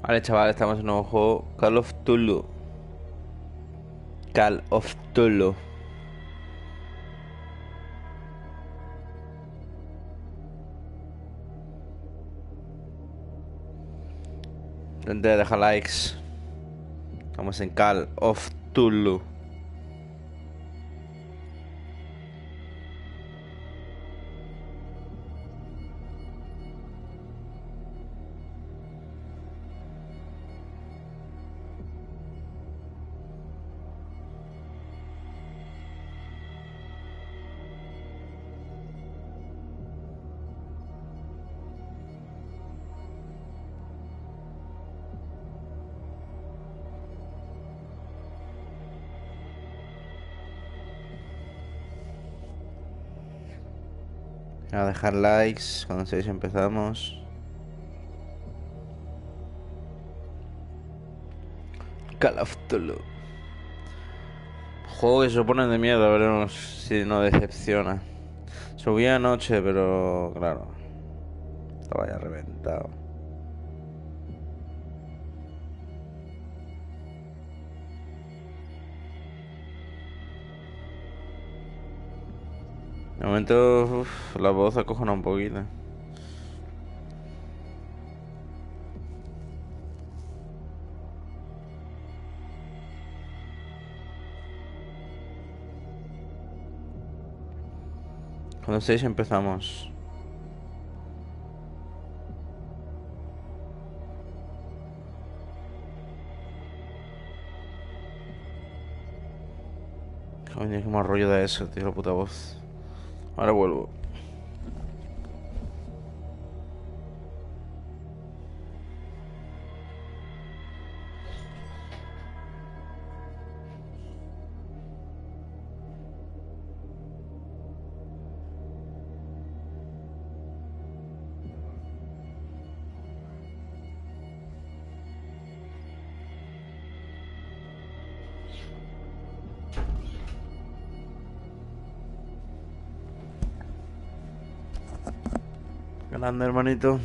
Vale, chaval, estamos en un nuevo juego. Call of Cthulhu. Call of Cthulhu. Deja likes. Estamos en Call of Cthulhu. A dejar likes cuando estéis empezamos. Call of Cthulhu. Juego que se supone de miedo, veremos si no decepciona. Subí anoche, pero claro, estaba ya reventado. De momento, la voz acojona un poquito. Cuando estéis empezamos. Coño, qué mal rollo de eso, tío, la puta voz. Ahora vuelvo. Grande, hermanito.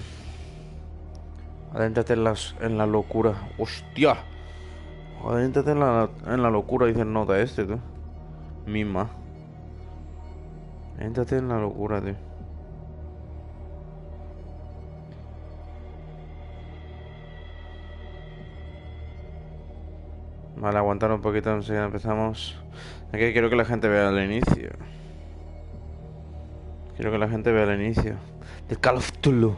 Adéntrate en la locura. ¡Hostia! Adéntrate en la locura, dice el nota este, tú. Misma. Adéntrate en la locura, tío. Vale, aguantar un poquito, enseguida empezamos. Aquí quiero que la gente vea el inicio. Quiero que la gente vea el inicio. De Call of Cthulhu.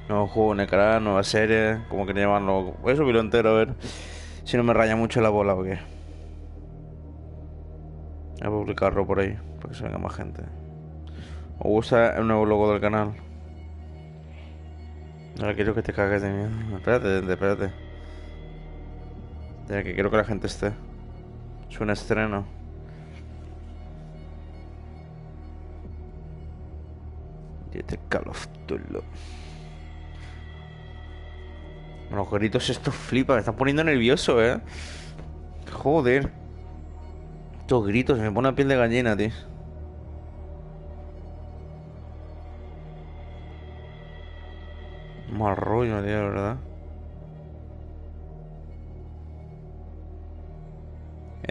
Nuevo juego, Necra, nueva serie. Como que llamarlo. Voy a subirlo entero a ver si no me raya mucho la bola o qué. Voy a publicarlo por ahí, para que se venga más gente. ¿Os gusta el nuevo logo del canal? Ahora quiero que te cagues de miedo. Espérate. Ya que quiero que la gente esté. Es un estreno. Y este Call of Cthulhu. Los gritos estos flipan, me están poniendo nervioso, Joder. Estos gritos, me pone la piel de gallina, tío. Mal rollo, tío, de verdad.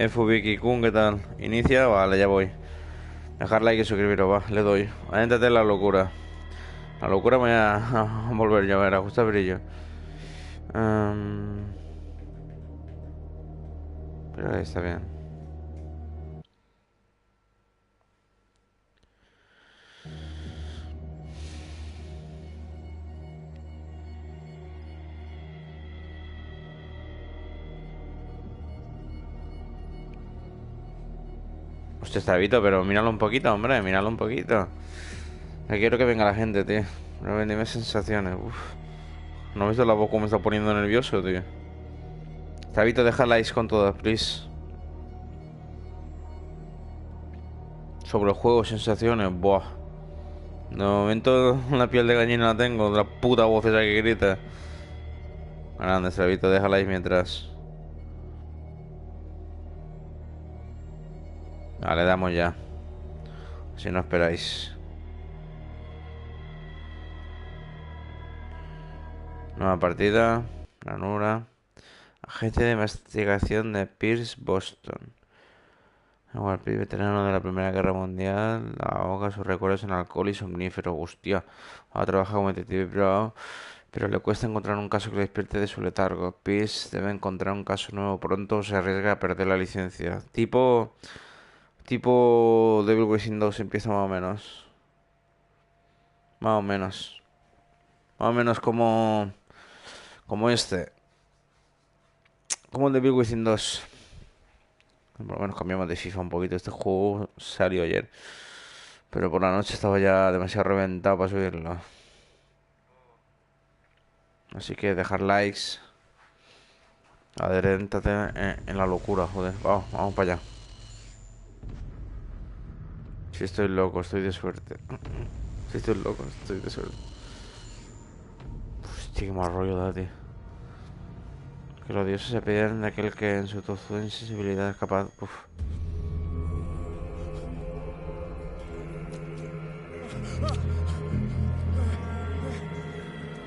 Fubiki-kun, ¿qué tal? Inicia, vale, ya voy. Dejar like y suscribiros, va, le doy. Adéntrate en la locura. La locura me voy a volver yo, a ver, ajusta brillo. Pero ahí está bien. Hostia, está Vito, pero míralo un poquito, hombre, míralo un poquito. Ya quiero que venga la gente, tío. No dime sensaciones, uf. ¿No has visto la voz cómo me está poniendo nervioso, tío? Tabito, deja likes con todas, please. Sobre el juego, sensaciones, buah. De momento la piel de gallina la tengo, de la puta voz esa que grita. Grande, Sabito, deja likes mientras. Vale, damos ya. Si no esperáis. Nueva partida. Ranura. Agente de investigación de Pierce, Boston. El veterano de la Primera Guerra Mundial ahoga sus recuerdos en alcohol y somníferos. Hostia. Ahora trabaja como detective privado, pero le cuesta encontrar un caso que le despierte de su letargo. Pierce debe encontrar un caso nuevo pronto o se arriesga a perder la licencia. Tipo Devil Within 2 empieza más o menos. Más o menos. Más o menos como este. Como el Devil Within 2. Por lo menos cambiamos de FIFA un poquito. Este juego salió ayer. Pero por la noche estaba ya demasiado reventado para subirlo. Así que dejar likes. Adréntate en la locura, joder. Vamos para allá. Si estoy loco, estoy de suerte. Si estoy loco, estoy de suerte. Hostia, qué mal rollo da, tío. Que los dioses se pidieran de aquel que en su tozuda insensibilidad es capaz... Uf.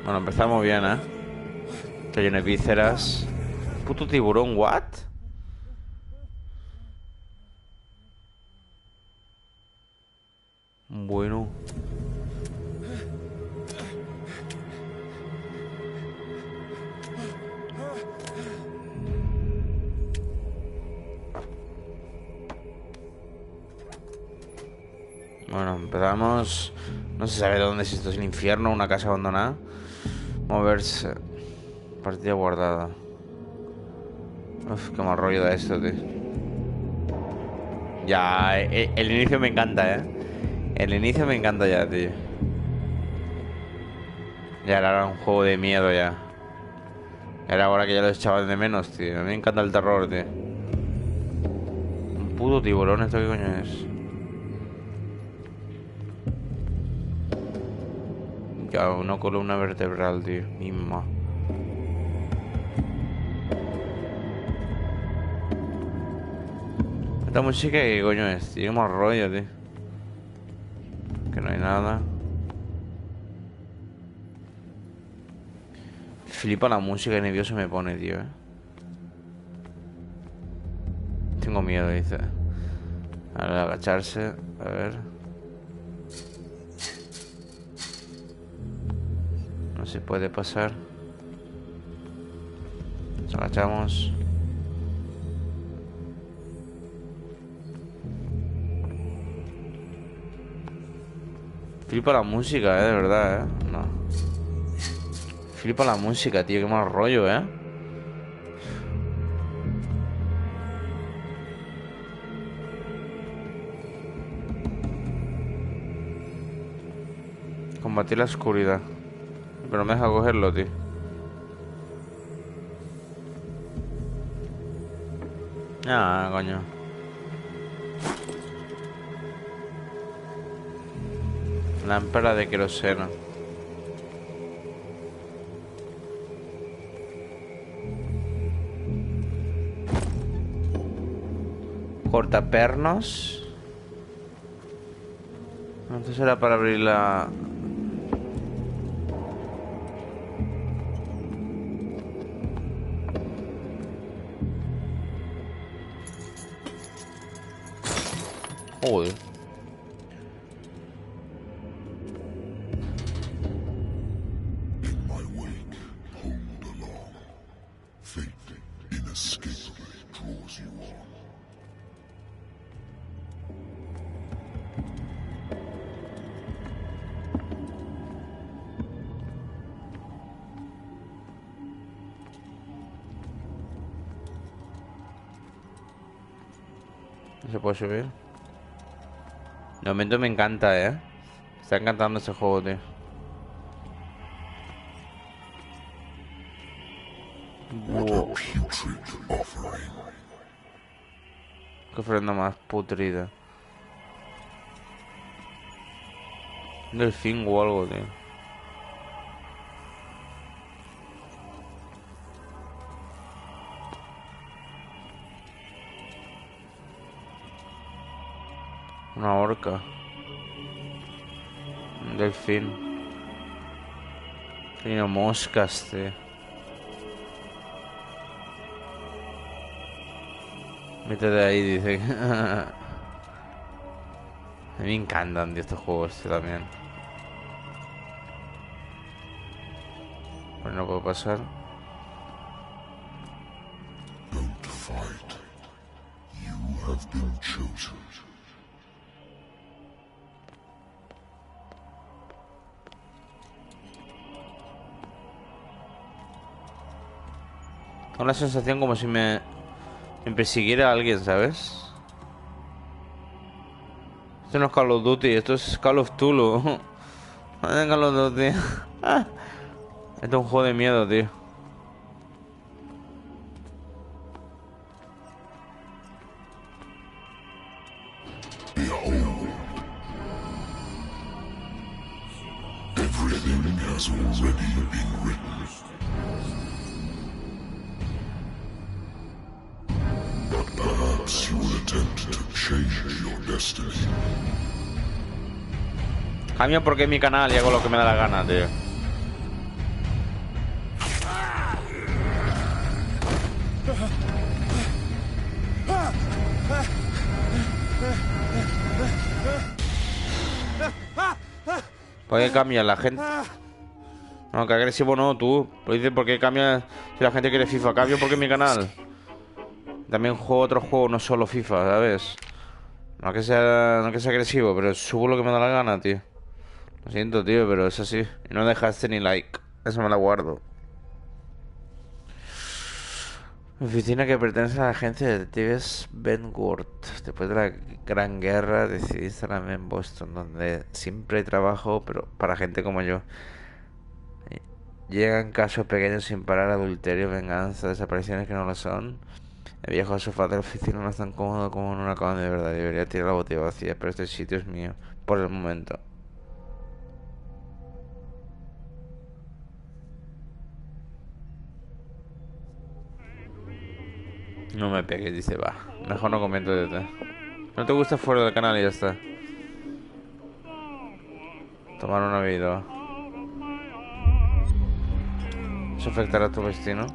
Bueno, empezamos bien, ¿eh? Está lleno de vísceras. Puto tiburón, ¿what? Bueno. Bueno, empezamos. No se sabe dónde, si esto es el infierno o una casa abandonada. Moverse. Partida guardada. Uf, qué mal rollo da esto, tío. Ya, el inicio me encanta, El inicio me encanta ya, tío. Ya era un juego de miedo ya. Era ahora que ya lo echaban de menos, tío. A mí me encanta el terror, tío. Un puto tiburón, ¿esto qué coño es? Ya, una columna vertebral, tío. Misma. Esta música, ¿qué coño es? Tiene más rollo, tío. Que no hay nada. Flipa la música y nervioso me pone, tío, Tengo miedo, dice. A ver, agacharse. A ver. No se puede pasar. Nos agachamos. Flipa la música, de verdad, No. Flipa la música, tío. Qué mal rollo, Combatir la oscuridad. Pero no me deja cogerlo, tío. Ah, coño. Lámpara de queroseno. Cortapernos. Entonces era para abrir la... Joder. No se puede subir. De momento me encanta, Me está encantando ese juego, tío. Wow. Qué ofrenda más putrida. Un delfín o algo, tío. Una orca. Un delfín. Tiene moscas, tío. Métete ahí, dice. A mí me encantan tío, estos juegos tío, también. Pues no puedo pasar. Don't fight. You have been chosen. Tengo la sensación como si me persiguiera a alguien, ¿sabes? Esto no es Call of Duty, esto es Call of Cthulhu. No es Call of Duty. Esto es un juego de miedo, tío. Everything has already been written. But perhaps you will attempt to change your destiny. Cambio porque es mi canal y hago lo que me da la gana, tío. ¿Por qué cambia la gente? No, que agresivo no, tú. Pues dice, ¿por qué cambia si la gente quiere FIFA? Cambio porque es mi canal. También juego otros juegos, no solo FIFA, ¿sabes? No que sea agresivo, pero subo lo que me da la gana, tío. Lo siento, tío, pero es así. Y no dejaste ni like. Eso me la guardo. Oficina que pertenece a la agencia de detectives Benworth. Después de la Gran Guerra decidí instalarme en Boston, donde siempre hay trabajo, pero para gente como yo. Llegan casos pequeños sin parar, adulterio, venganza, desapariciones que no lo son. El viejo sofá de la oficina no es tan cómodo como en una cama de verdad. Debería tirar la botella vacía, pero este sitio es mío, por el momento. No me pegues, dice, va. Mejor no comento de ti. No te gusta fuera del canal y ya está. Tomar una vida. ¿Eso afectará a tu destino?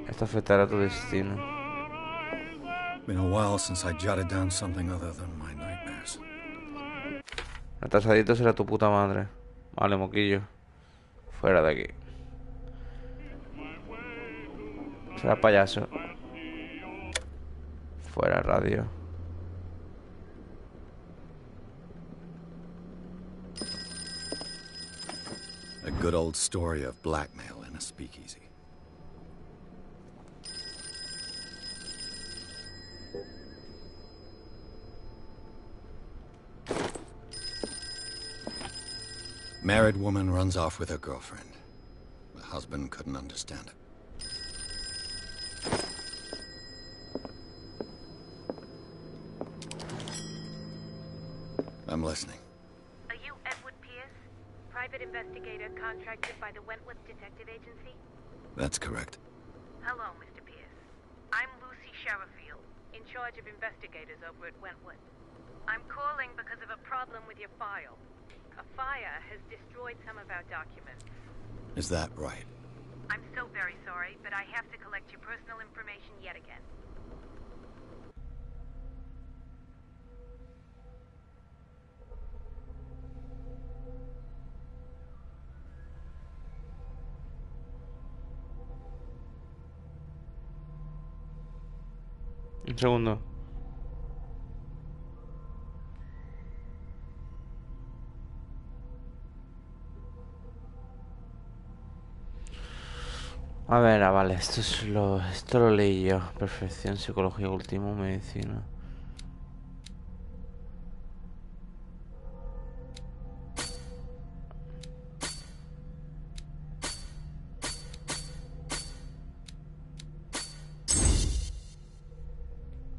Esto afectará a tu destino. Been a while since I jotted down something other than my nightmares. Atrasadito será tu puta madre. Vale, moquillo. Fuera de aquí. Será payaso. Fuera radio. A good old story of blackmail in a speakeasy. Married woman runs off with her girlfriend. The husband couldn't understand it. I'm listening. Are you Edward Pierce, private investigator contracted by the Wentworth Detective Agency? That's correct. Hello, Mr. Pierce. I'm Lucy Sherifield, in charge of investigators over at Wentworth. I'm calling because of a problem with your file. A fire has destroyed some of our documents. Is that right? I'm so very sorry, but I have to collect your personal information yet again. Un segundo. A ver, vale, esto lo leí yo. Perfección, psicología, último, medicina.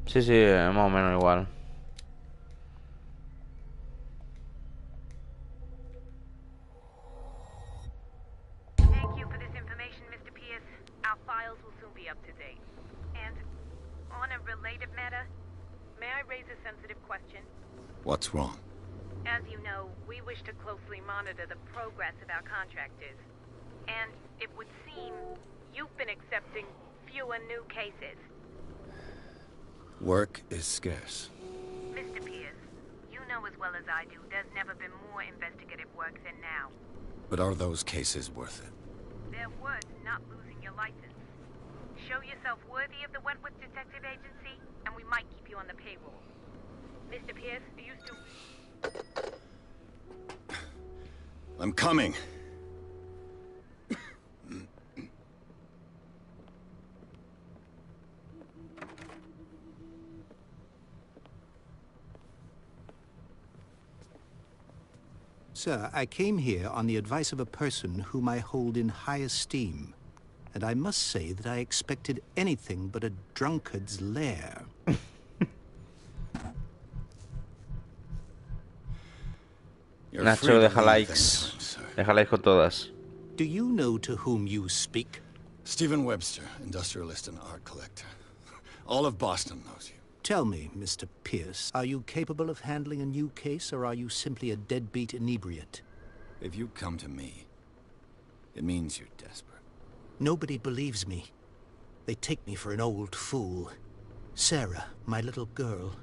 Sí, sí, más o menos igual. Thank you for this information, Mr. Pierce. Our files will soon be up to date. And on a related matter, may I raise a sensitive question? What's wrong? As you know, we wish to closely monitor the progress of our contractors. And it would seem you've been accepting fewer new cases. Work is scarce. Mr. Pierce, you know as well as I do there's never been more investigative work than now. But are those cases worth it? They're worth not losing your license. Show yourself worthy of the Wentworth Detective Agency, and we might keep you on the payroll. Mr. Pierce, are you still... I'm coming. Sir, I came here on the advice of a person whom I hold in high esteem. And I must say that I expected anything but a drunkard's lair. Nacho, deja likes. Deja likes con todas. Do you know to whom you speak? Stephen Webster, industrialist and art collector. All of Boston knows you. Tell me, Mr. Pierce, are you capable of handling a new case, or are you simply a deadbeat inebriate? If you come to me, it means you're desperate. Nobody believes me. They take me for an old fool. Sarah, my little girl,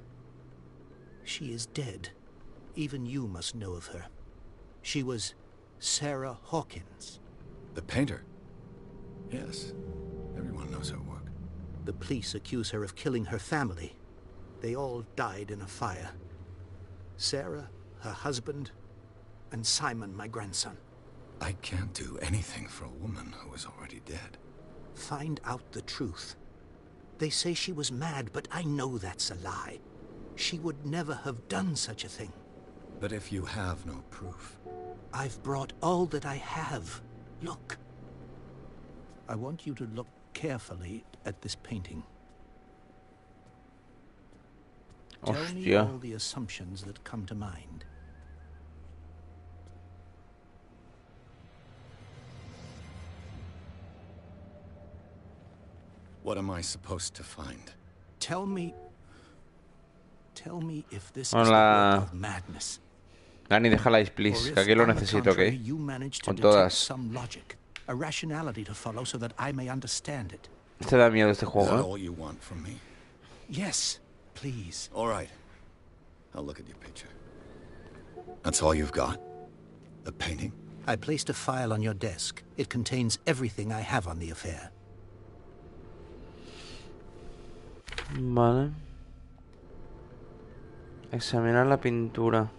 she is dead. Even you must know of her. She was Sarah Hawkins. The painter? Yes. Everyone knows her work. The police accuse her of killing her family. They all died in a fire. Sarah, her husband, and Simon, my grandson. I can't do anything for a woman who is already dead. Find out the truth. They say she was mad, but I know that's a lie. She would never have done such a thing. But if you have no proof... I've brought all that I have. Look. I want you to look carefully at this painting. Tell me all the assumptions that come to mind. What am I supposed to find? Tell me if this is the work of madness. Dani, déjala, please, que aquí lo necesito, ¿ok? You managed to Con detect todas. some logic, a rationality to follow so that I may understand it. Este da miedo este Is that juego, ¿eh? all you want from me? Yes, please. All right. I'll look at your picture. That's all you've got? The painting? I placed a file on your desk. It contains everything I have on the affair. Vale. Examinar la pintura.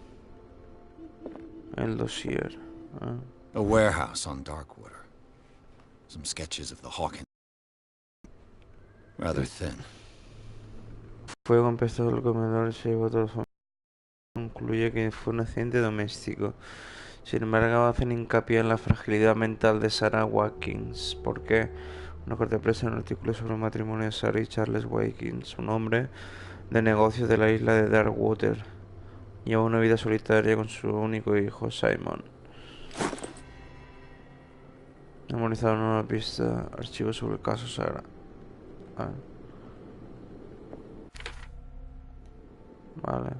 El dossier. Ah. A warehouse on Darkwater. Some sketches of the Hawkins. Rather thin. Fuego empezó el comedor y se llevó todo. Concluye que fue un accidente doméstico. Sin embargo, hacen hincapié en la fragilidad mental de Sarah Watkins. ¿Por qué? Una corte de prensa en un artículo sobre el matrimonio de Sarah y Charles Watkins, un hombre de negocios de la isla de Darkwater. Lleva una vida solitaria con su único hijo, Simon. Ha memorizado una nueva pista, archivos sobre el caso Sarah. Ah. Vale.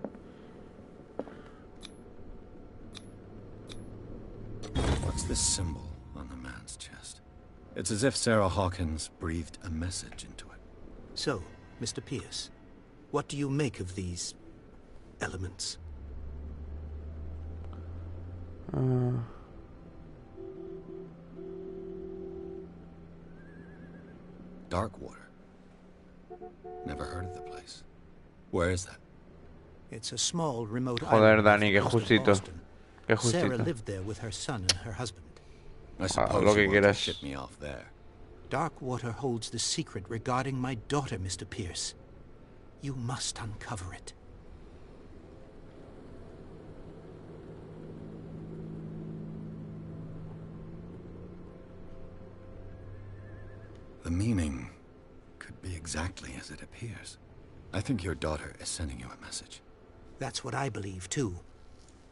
What's this symbol on the man's chest? It's as if Sarah Hawkins breathed a message into it. So, Mr. Pierce, what do you make of these elements? Darkwater. Never heard of the place. Where is that? It's a small, remote Joder, island Dani, off the qué coast of justito. Boston. Qué Sarah justito. lived there with her son and her husband. I suppose lo que you want to quieras. ship me off there. Darkwater holds the secret regarding my daughter, Mr. Pierce. You must uncover it. The meaning could be exactly as it appears. I think your daughter is sending you a message. That's what I believe, too.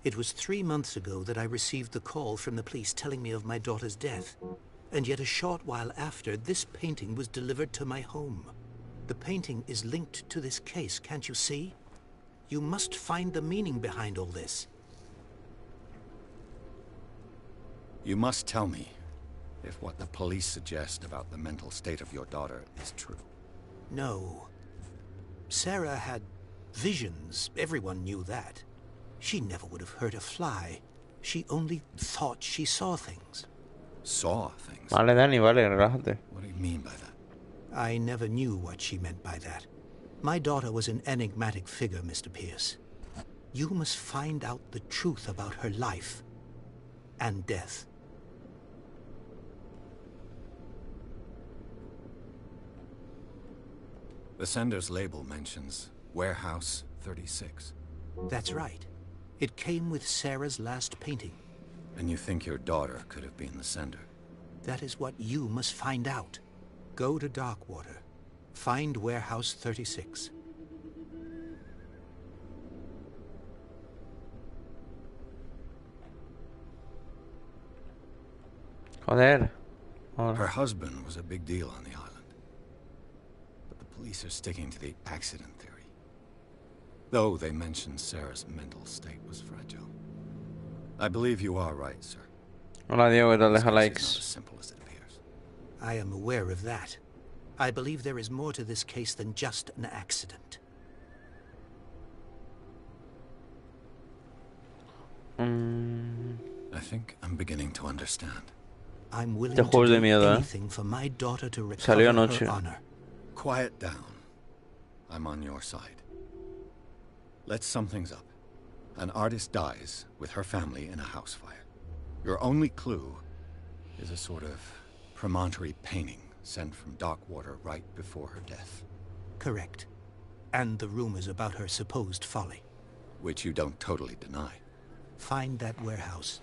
It was 3 months ago that I received the call from the police telling me of my daughter's death. And yet a short while after, this painting was delivered to my home. The painting is linked to this case, can't you see? You must find the meaning behind all this. You must tell me if what the police suggest about the mental state of your daughter is true. No. Sarah had visions. Everyone knew that. She never would have hurt a fly. She only thought she saw things. Saw things? Vale, Dani, vale, relájate. What do you mean by that? I never knew what she meant by that. My daughter was an enigmatic figure, Mr. Pierce. You must find out the truth about her life and death. The sender's label mentions Warehouse 36. That's right. It came with Sarah's last painting. And you think your daughter could have been the sender? That is what you must find out. Go to Darkwater. Find Warehouse 36. Joder. Her husband was a big deal on the island. But the police are sticking to the accident theory. Though they mentioned Sarah's mental state was fragile. I believe you are right, sir. Hola, Diego, ¿qué tal? This Deja case is likes. not as simple as it appears. I am aware of that. I believe there is more to this case than just an accident. I think I'm beginning to understand. I'm willing Te to juegos de do miedo, anything for my daughter to Salió recover anoche. her honor. Quiet down. I'm on your side. Let's sum things up. An artist dies with her family in a house fire. Your only clue is a sort of promontory painting sent from Darkwater right before her death. Correct. And the rumors about her supposed folly. Which you don't totally deny. Find that warehouse.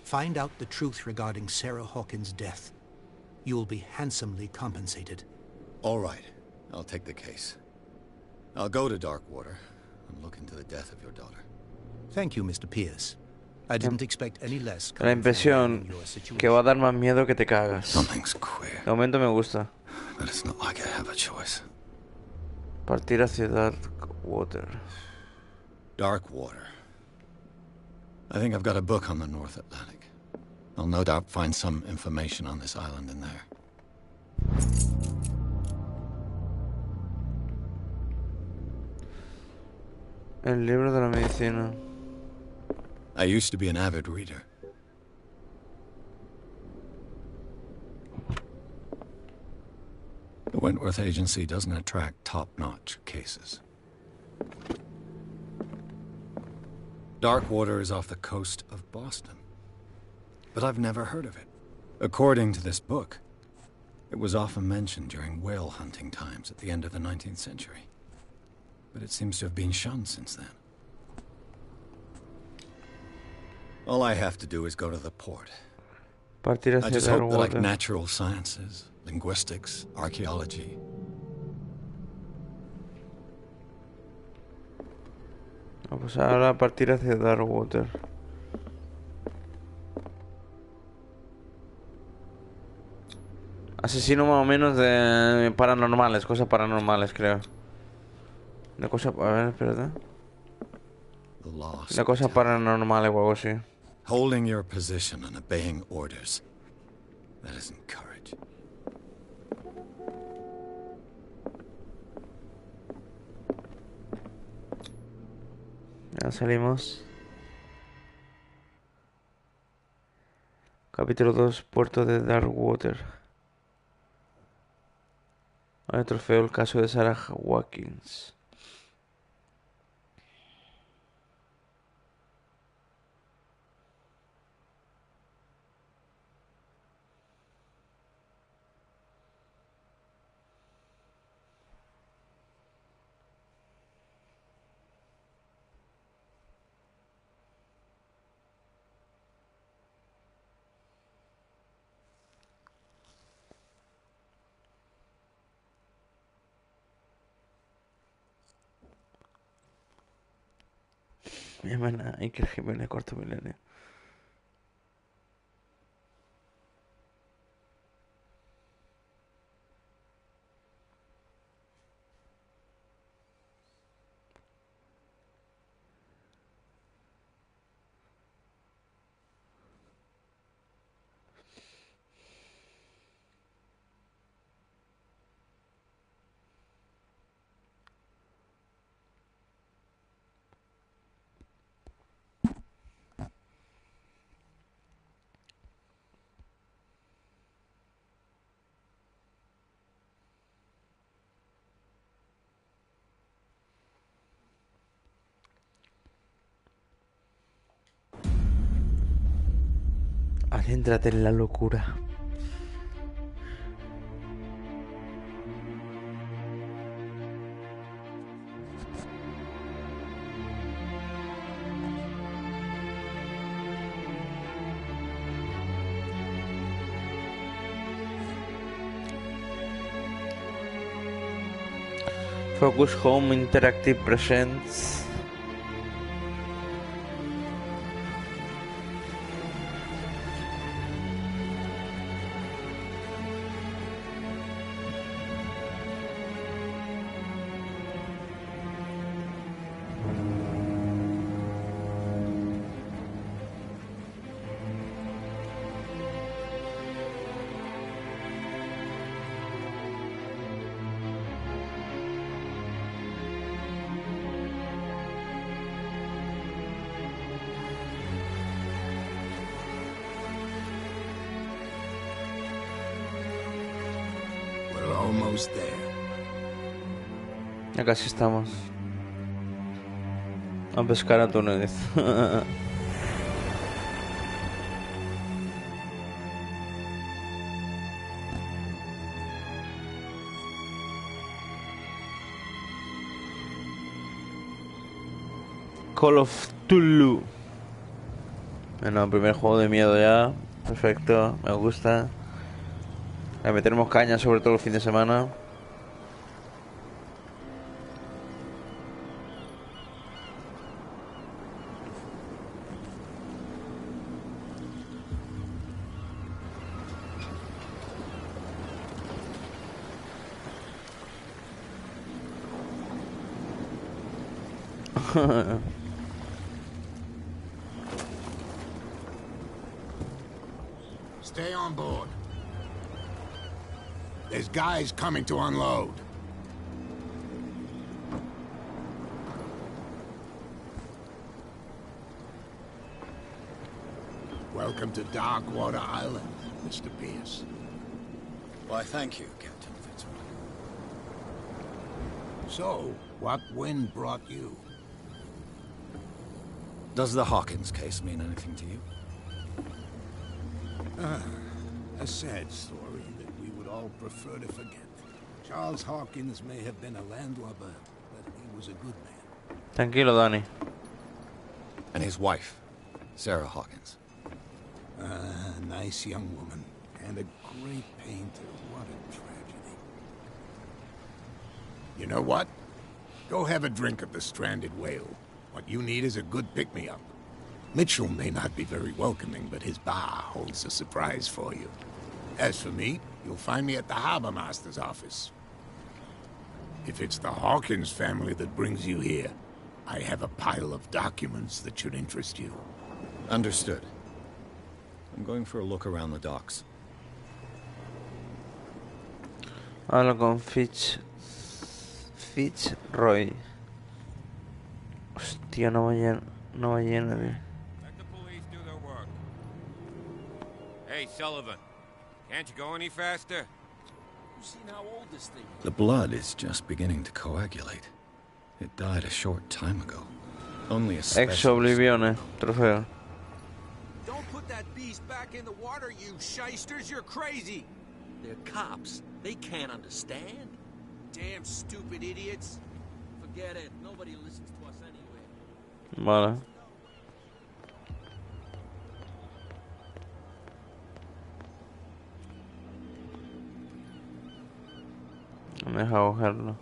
Find out the truth regarding Sarah Hawkins' death. You will be handsomely compensated. All right. I'll take the case. I'll go to Darkwater and look into the death of your daughter. Thank you, Mr. Pierce. I didn't expect any less. La impresión que va a dar más miedo que te cagas. Something's queer, De momento me gusta. but it's not like I have a choice. Partir hacia Darkwater. Darkwater. I think I've got a book on the North Atlantic. I'll no doubt find some information on this island in there. El libro de la medicina. I used to be an avid reader. The Wentworth Agency doesn't attract top-notch cases. Darkwater is off the coast of Boston. But I've never heard of it. According to this book, it was often mentioned during whale hunting times at the end of the 19th century. But it seems to have been shunned since then. All I have to do is go to the port. Partir I hacia just hope that, like Darkwater. natural sciences, linguistics, archaeology, Pues ahora partir hacia Darkwater. Asesino más o menos de paranormales, cosas paranormales creo. De cosas... A ver, espérate. the lost, De cosas paranormales o algo así. holding your position and obeying orders. That isn't courage. Ya salimos. Capítulo 2, Puerto de Darkwater. Hay trofeo, el caso de Sarah Watkins. Jimena, Iker Jiménez, Cuarto Milenio. Adéntrate en la locura. Focus Home Interactive Presents. We're almost there. Ya casi estamos. A pescar atunes. Call of Cthulhu. Bueno, primer juego de miedo ya. Perfecto, me gusta. Le meteremos caña sobre todo el fin de semana. Stay on board. There's guys coming to unload. Welcome to Darkwater Island, Mr. Pierce. Why, thank you, Captain Fitzroy. So, what wind brought you? Does the Hawkins case mean anything to you? A sad story that we would all prefer to forget. Charles Hawkins may have been a landlubber, but he was a good man. Tranquilo, Dani. And his wife, Sarah Hawkins. A nice young woman, and a great painter. What a tragedy. You know what? Go have a drink of the stranded whale. What you need is a good pick-me-up. Mitchell may not be very welcoming, but his bar holds a surprise for you. As for me, you'll find me at the Harbor Master's office. If it's the Hawkins family that brings you here, I have a pile of documents that should interest you. Understood. I'm going for a look around the docks. Hablo con Fitzroy. Hostia, no va llena, tío. Let the police do their work. Hey, Sullivan. Can't you go any faster? You seen how old this thing is? The blood is just beginning to coagulate. It died a short time ago. Only a Ex specialist. Oblivione, trofeo. Don't put that beast back in the water, you shysters! You're crazy! They're cops. They can't understand. Damn stupid idiots. Forget it. Nobody listens to us anyway. Vale. Me deja cogerlo.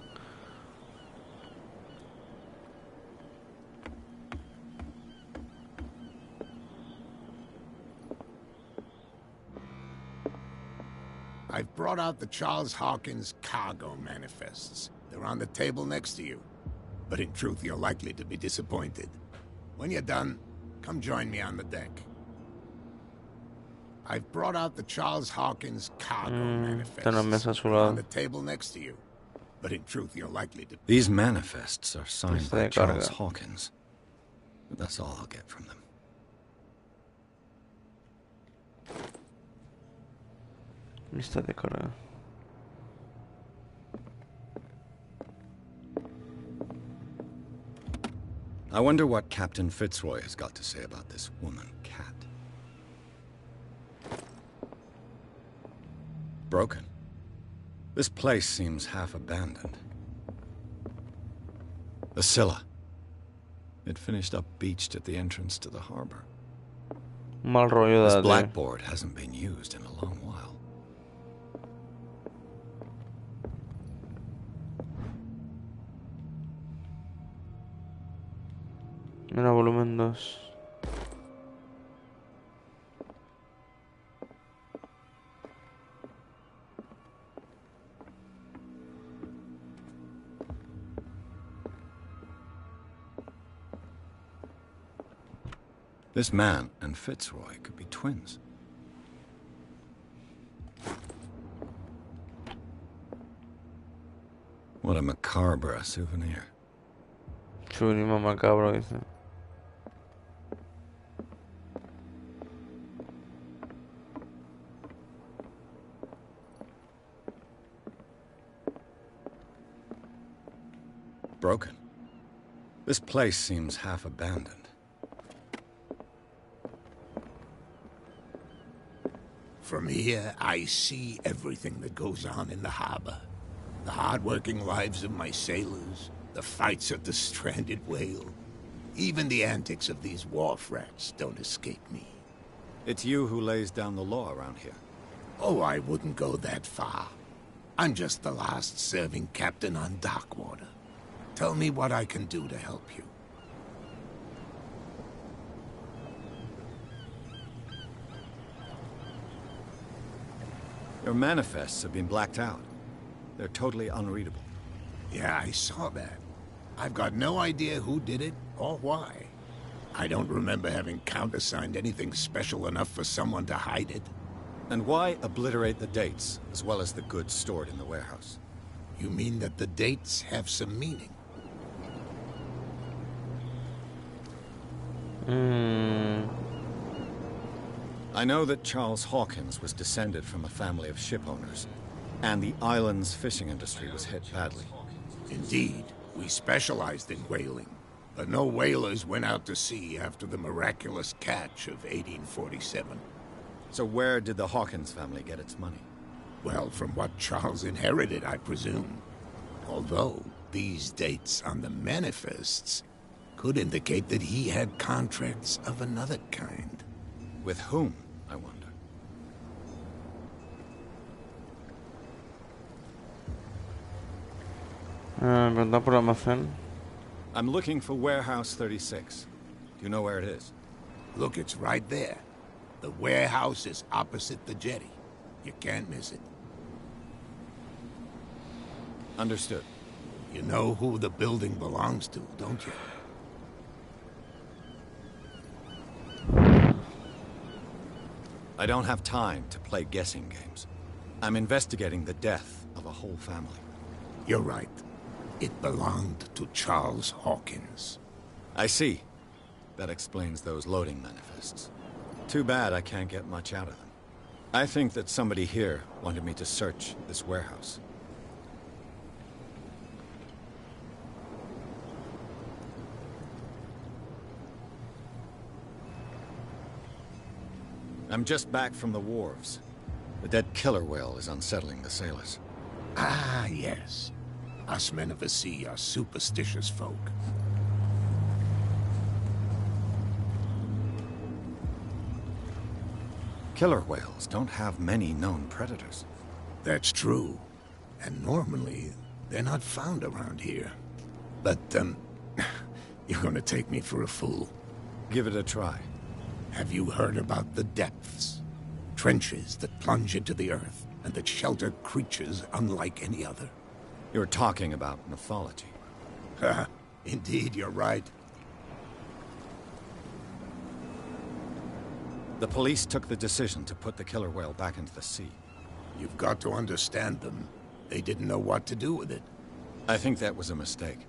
I've brought out the Charles Hawkins cargo manifests. They're on the table next to you. But in truth, you're likely to be disappointed. When you're done, come join me on the deck. I've brought out the Charles Hawkins cargo manifests. Está en la mesa a su They're on lado. the table next to you. But in truth, you're likely to... These manifests are signed Lista by de Charles carga. Hawkins. But that's all I'll get from them. Lista de carga. I wonder what Captain Fitzroy has got to say about this woman, Cat. Broken. This place seems half abandoned. The Scylla. It finished up beached at the entrance to the harbor. Mal rollo This da, tío. blackboard hasn't been used in a long while. Mira, volumen 2. This man and Fitzroy could be twins. What a macabre souvenir. Churima macabro, dice. Broken. This place seems half abandoned. From here, I see everything that goes on in the harbor. The hard-working lives of my sailors, the fights of the stranded whale. Even the antics of these wharf rats don't escape me. It's you who lays down the law around here. Oh, I wouldn't go that far. I'm just the last serving captain on Darkwater. Tell me what I can do to help you. Your manifests have been blacked out. They're totally unreadable. Yeah, I saw that. I've got no idea who did it or why. I don't remember having countersigned anything special enough for someone to hide it. And why obliterate the dates, as well as the goods stored in the warehouse? You mean that the dates have some meaning? I know that Charles Hawkins was descended from a family of ship owners, and the island's fishing industry was hit badly. Indeed, we specialized in whaling, but no whalers went out to sea after the miraculous catch of 1847. So where did the Hawkins family get its money? Well, from what Charles inherited, I presume. Although, these dates on the manifests could indicate that he had contracts of another kind. With whom, I wonder? Preguntar por el almacén. I'm looking for Warehouse 36. Do you know where it is? Look, it's right there. The warehouse is opposite the jetty. You can't miss it. Understood. You know who the building belongs to, don't you? I don't have time to play guessing games. I'm investigating the death of a whole family. You're right. It belonged to Charles Hawkins. I see. That explains those loading manifests. Too bad I can't get much out of them. I think that somebody here wanted me to search this warehouse. I'm just back from the wharves. The dead killer whale is unsettling the sailors. Ah, yes. Us men of the sea are superstitious folk. Killer whales don't have many known predators. That's true. And normally, they're not found around here. But, you're gonna take me for a fool. Give it a try. Have you heard about the depths? Trenches that plunge into the earth and that shelter creatures unlike any other. You're talking about mythology. Indeed, you're right. The police took the decision to put the killer whale back into the sea. You've got to understand them. They didn't know what to do with it. I think that was a mistake.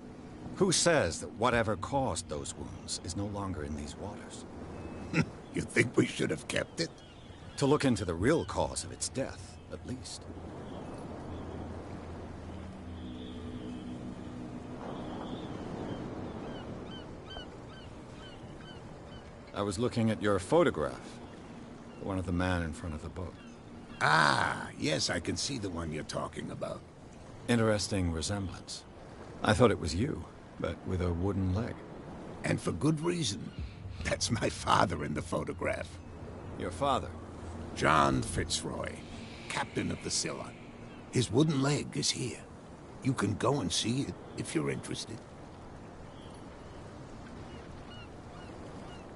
Who says that whatever caused those wounds is no longer in these waters? You think we should have kept it? To look into the real cause of its death, at least. I was looking at your photograph. One of the man in front of the boat. Ah, yes, I can see the one you're talking about. Interesting resemblance. I thought it was you, but with a wooden leg. And for good reason. That's my father in the photograph. Your father? John Fitzroy, captain of the Scylla. His wooden leg is here. You can go and see it if you're interested.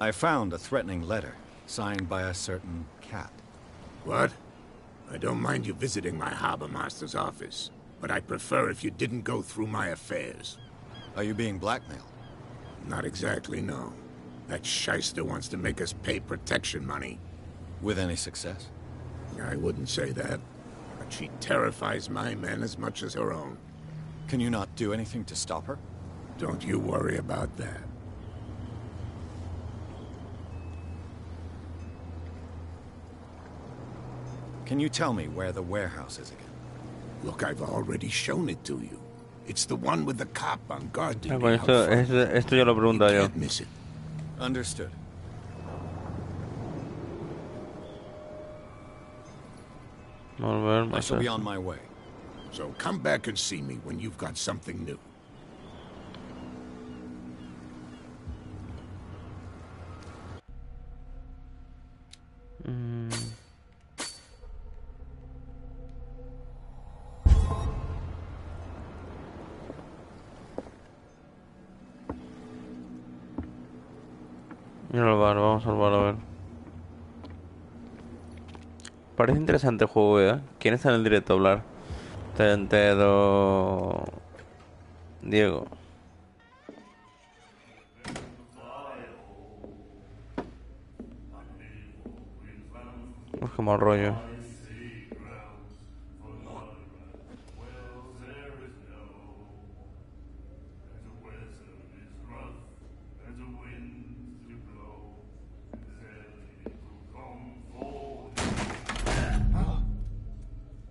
I found a threatening letter, signed by a certain cat. What? I don't mind you visiting my harbor master's office, but I'd prefer if you didn't go through my affairs. Are you being blackmailed? Not exactly, no. That shyster wants to make us pay protection money. With any success? I wouldn't say that, but she terrifies my men as much as her own. Can you not do anything to stop her? Don't you worry about that. Can you tell me where the warehouse is again? Look, I've already shown it to you. It's the one with the cop on guard duty. Con out front. esto ya lo You pregunto yo. can't miss it. Understood. Volver, I shall be on my way. So come back and see me when you've got something new. Mira al bar, vamos al bar a ver. Parece interesante el juego, ¿eh? ¿Quién está en el directo a hablar? Tentedo... Diego. Uf, qué mal rollo.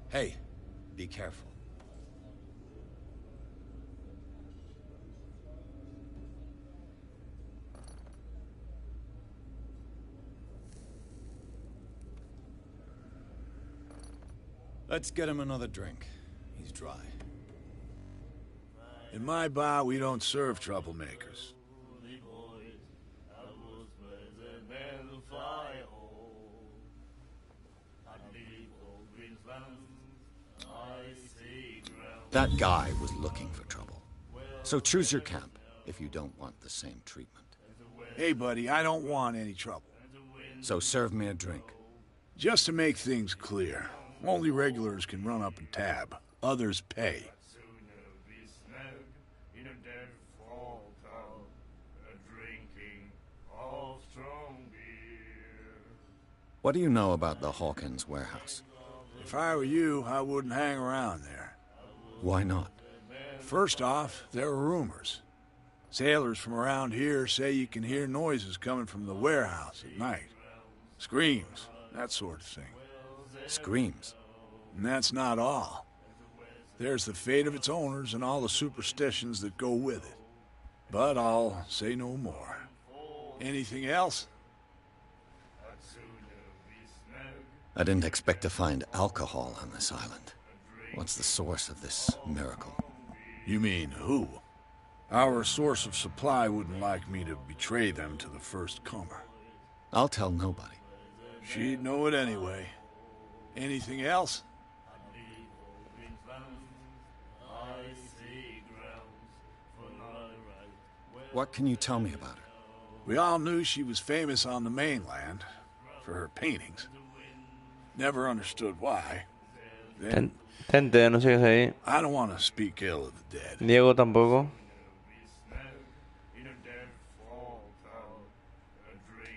Hey, be careful. Let's get him another drink. He's dry. In my bar, we don't serve troublemakers. That guy was looking for trouble. So choose your camp if you don't want the same treatment. Hey, buddy, I don't want any trouble. So serve me a drink. Just to make things clear, only regulars can run up and tab. Others pay. What do you know about the Hawkins warehouse? If I were you, I wouldn't hang around there. Why not? First off, there are rumors. Sailors from around here say you can hear noises coming from the warehouse at night. Screams, that sort of thing. Screams? And that's not all. There's the fate of its owners and all the superstitions that go with it. But I'll say no more. Anything else? I didn't expect to find alcohol on this island. What's the source of this miracle? You mean who? Our source of supply wouldn't like me to betray them to the first comer. I'll tell nobody. She'd know it anyway. Anything else? What can you tell me about her? We all knew she was famous on the mainland for her paintings. Never understood why. Then, Tente, no sé qué es ahí. I don't want to speak ill of the dead. Diego tampoco.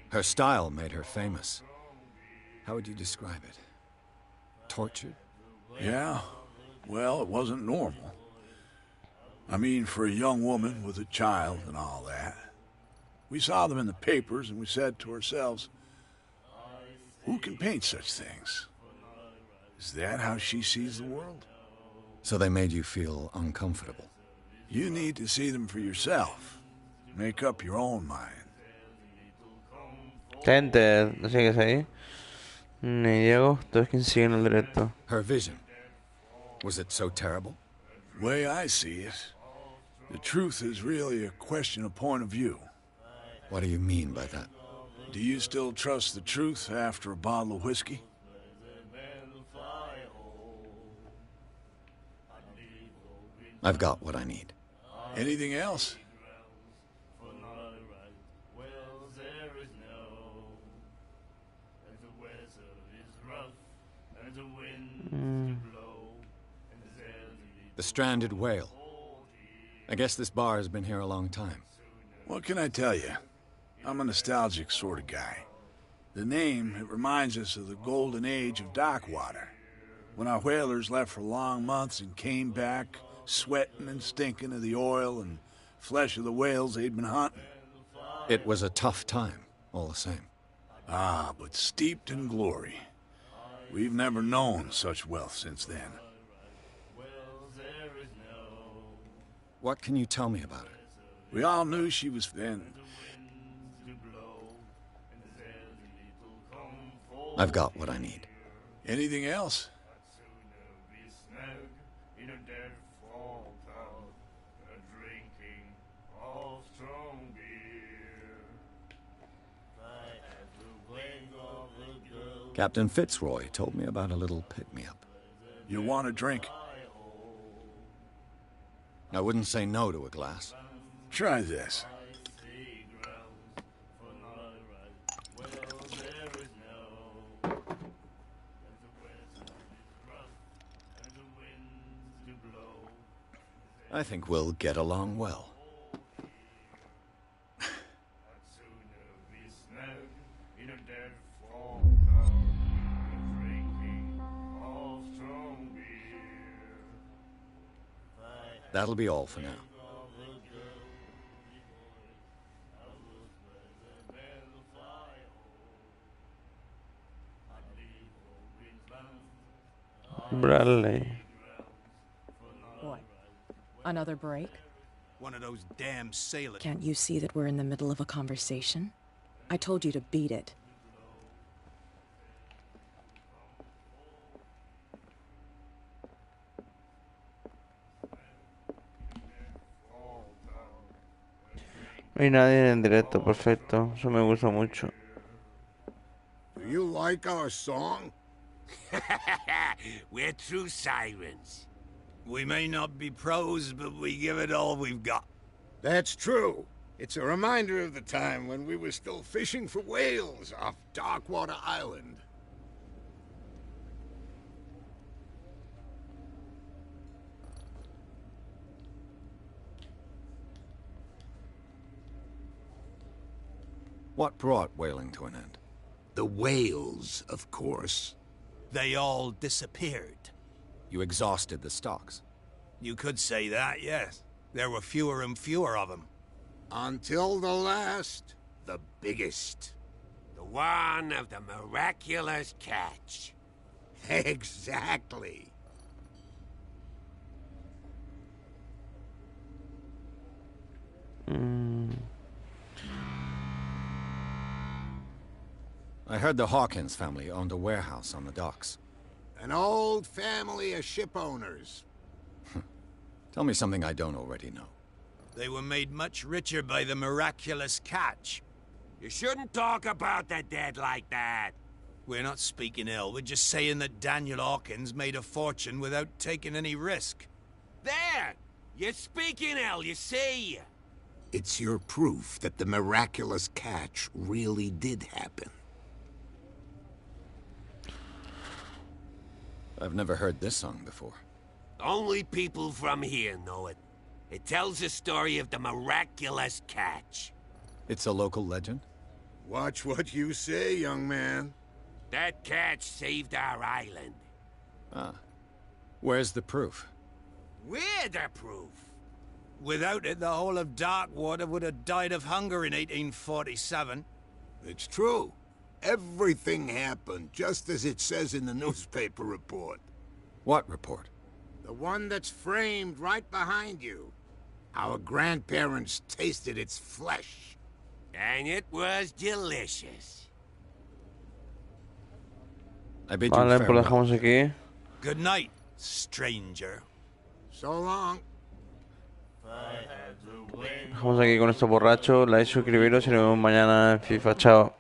Her style made her famous. How would you describe it? Tortured? Yeah, well, it wasn't normal. I mean, for a young woman with a child and all that. We saw them in the papers and we said to ourselves, who can paint such things? Is that how she sees the world? So they made you feel uncomfortable. You need to see them for yourself. Make up your own mind. Tente, no sé qué es ahí. Ni Diego, todos quien siguen el directo. Her vision. Was it so terrible? Way I see it, the truth is really a question of point of view. What do you mean by that? Do you still trust the truth after a bottle of whiskey? I've got what I need. Anything else? The stranded whale. I guess this bar has been here a long time. What can I tell you? I'm a nostalgic sort of guy. The name, it reminds us of the golden age of dockwater, when our whalers left for long months and came back sweating and stinking of the oil and flesh of the whales they'd been hunting. It was a tough time, all the same. Ah, but steeped in glory. We've never known such wealth since then. What can you tell me about it? We all knew she was then. I've got what I need. Anything else? Captain Fitzroy told me about a little pick-me-up. You want a drink? I wouldn't say no to a glass. Try this. I think we'll get along well. That'll be all for now. Bradley. What? Another break? One of those damn sailors. Can't you see that we're in the middle of a conversation? I told you to beat it. No hay nadie en directo, perfecto. Eso me gusta mucho. Do you like our song? We're true sirens. We may not be pros, but we give it all we've got. That's true. It's a reminder of the time when we were still fishing for whales off Darkwater Island. What brought whaling to an end? The whales, of course. They all disappeared. You exhausted the stocks. You could say that, yes. There were fewer and fewer of them. Until the last, the biggest. The one of the miraculous catch. Exactly. I heard the Hawkins family owned a warehouse on the docks. An old family of ship owners. Tell me something I don't already know. They were made much richer by the miraculous catch. You shouldn't talk about the dead like that. We're not speaking ill, we're just saying that Daniel Hawkins made a fortune without taking any risk. There! You're speaking ill, you see. It's your proof that the miraculous catch really did happen. I've never heard this song before. Only people from here know it. It tells the story of the miraculous catch. It's a local legend? Watch what you say, young man. That catch saved our island. Ah. Where's the proof? We're the proof. Without it, the whole of Darkwater would have died of hunger in 1847. It's true. Everything happened just as it says in the newspaper report. What report? The one that's framed right behind you. Our grandparents tasted its flesh. And it was delicious. I bid you Vale, pues lo farewell. dejamos aquí. Good night, stranger. So long. Dejamos aquí con estos borrachos. Like, suscribiros y nos vemos mañana en FIFA. Chao.